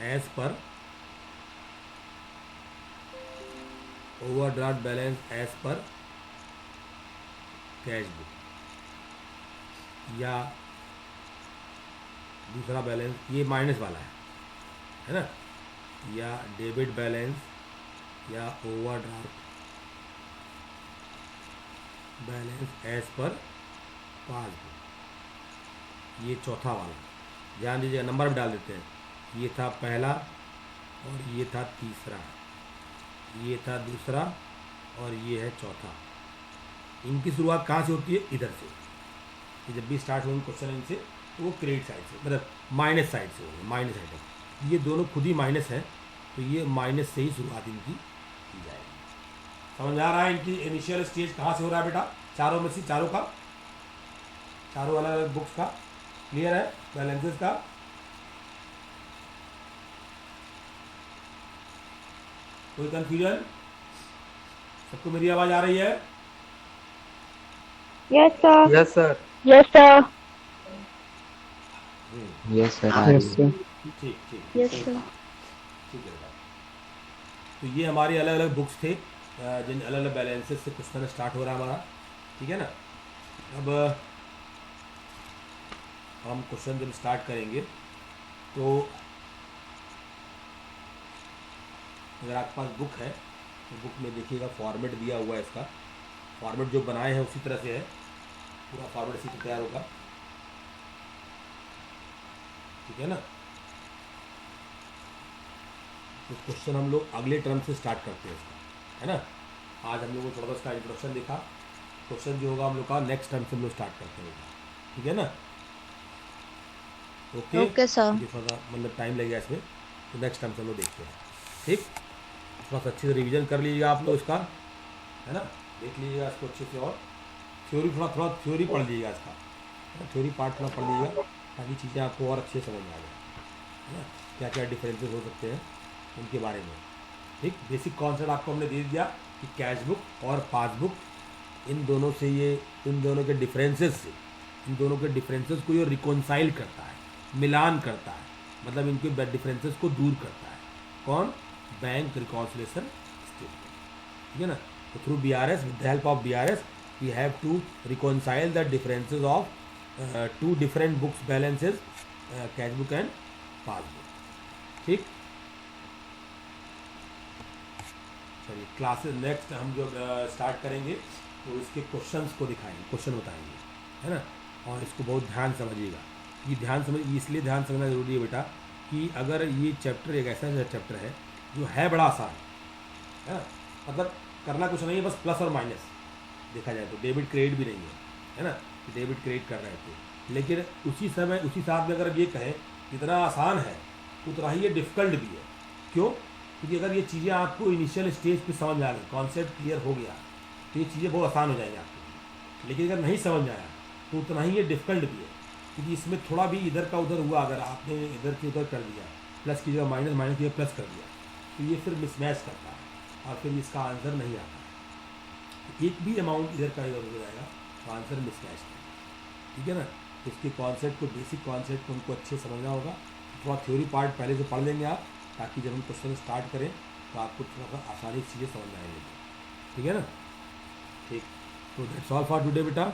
as per, overdraft balance as per cash book, या दूसरा बैलेंस ये माइनस वाला है ना, या डेबिट बैलेंस या overdraft balance as per passbook, ये चौथा वाला। ध्यान दीजिएगा, नंबर भी डाल देते हैं। ये था पहला और ये था तीसरा, ये था दूसरा और ये है चौथा। इनकी शुरुआत कहाँ से होती है? इधर से। कि जब भी स्टार्ट होंगे क्वेश्चन इनसे तो वो क्रेडिट साइड से, मतलब माइनस साइड से होंगे, माइनस साइड। ये दोनों खुद ही माइनस है तो ये माइनस से ही शुरुआत इनकी की जाएगी। समझ आ रहा है इनकी इनिशियल स्टेज कहाँ से हो रहा है बेटा? चारों में से, चारों का, चारों अलग अलग बुक्स का क्लियर है, बैलेंसेस का। कोई कंफ्यूजन? सबको मेरी आवाज़ आ रही है? Yes sir. Yes sir. Yes sir. Yes sir आ रही यस है। सर। ठीक ठीक यस ठीक सर। ठीक है बेटा। तो ये हमारे अलग अलग बुक्स थे जिन अलग अलग बैलेंसेस से क्वेश्चन स्टार्ट हो रहा है हमारा, ठीक है ना। अब हम क्वेश्चन जब स्टार्ट करेंगे तो अगर आपके पास बुक है तो बुक में देखिएगा फॉर्मेट दिया हुआ है इसका। फॉर्मेट जो बनाए हैं उसी तरह से है, पूरा फॉर्मेट इसी तरह तैयार होगा, ठीक है ना। तो क्वेश्चन हम लोग अगले टर्म से स्टार्ट करते हैं इसका, है ना। आज हम लोगों को थोड़ा सा इसका इंट्रोडक्शन देखा। क्वेश्चन जो होगा हम लोग का नेक्स्ट टर्म से हम लोग स्टार्ट करते हैं, ठीक है ना। Okay okay sir. ये थोड़ा सा मतलब टाइम लगेगा इसमें, तो नेक्स्ट टाइम से हम लोग देखते हैं, ठीक। थोड़ा सा अच्छे से रिवीजन कर लीजिएगा आप लोग इसका, है ना। देख लीजिएगा इसको अच्छे से, और थ्योरी थोड़ा थ्योरी पढ़ लीजिएगा इसका, थ्योरी पार्ट थोड़ा पढ़ लीजिएगा ताकि चीज़ें आपको और अच्छे से समझ में आ जाए, है ना। क्या क्या डिफरेंसेस हो सकते हैं उनके बारे में, ठीक। बेसिक कॉन्सेप्ट आपको हमने दे दिया कि कैश बुक और पासबुक, इन दोनों से ये, इन दोनों के डिफरेंसेस से, इन दोनों के डिफरेंसेस को ये रिकॉन्साइल करता है, मिलान करता है, मतलब इनके डिफरेंसेस को दूर करता है। कौन? बैंक रिकॉन्सिलेशन स्टेटमेंट, ठीक है ना। तो through BRS, with the help of BRS we have to reconcile the differences of two different books balances, cash book and passbook, ठीक। चलिए क्लासेस नेक्स्ट हम जो स्टार्ट करेंगे तो इसके क्वेश्चंस को दिखाएंगे, क्वेश्चन बताएंगे, है ना। और इसको बहुत ध्यान समझिएगा, ये ध्यान समझ, इसलिए ध्यान समझना जरूरी है बेटा कि अगर ये चैप्टर एक ऐसा चैप्टर है जो है बड़ा आसान, है ना। मतलब करना कुछ नहीं है, बस प्लस और माइनस देखा जाए तो, डेबिट क्रेडिट भी नहीं है ना, कि डेबिट क्रेडिट कर रहे थे। लेकिन उसी समय उसी साथ में अगर ये कहें इतना आसान है उतना ही ये डिफ़िकल्ट भी है। क्यों? क्योंकि अगर ये चीज़ें आपको इनिशियल स्टेज पे समझ में आ गई, कॉन्सेप्ट क्लियर हो गया, तो ये चीज़ें बहुत आसान हो जाएंगी आपके लिए। लेकिन अगर नहीं समझ में आया तो उतना ही ये डिफ़िकल्ट भी है, क्योंकि इसमें थोड़ा भी इधर का उधर हुआ, अगर आपने इधर से उधर कर दिया, प्लस की जगह माइनस, माइनस की जगह प्लस कर दिया, तो ये फिर मिसमैच करता है और फिर इसका आंसर नहीं आता है। एक भी अमाउंट इधर का इधर हो जाएगा तो आंसर मिसमैच है, ठीक है ना। तो इसके कॉन्सेप्ट को, बेसिक कॉन्सेप्ट को उनको अच्छे समझना होगा। थोड़ा थ्योरी पार्ट पहले से पढ़ लेंगे आप, ताकि जब हम क्वेश्चन स्टार्ट करें तो आपको थोड़ा सा आसानी से चीज़ें समझ में आएंगी, ठीक है ना। ठीक, तो दैट्स ऑल फॉर टुडे बेटा।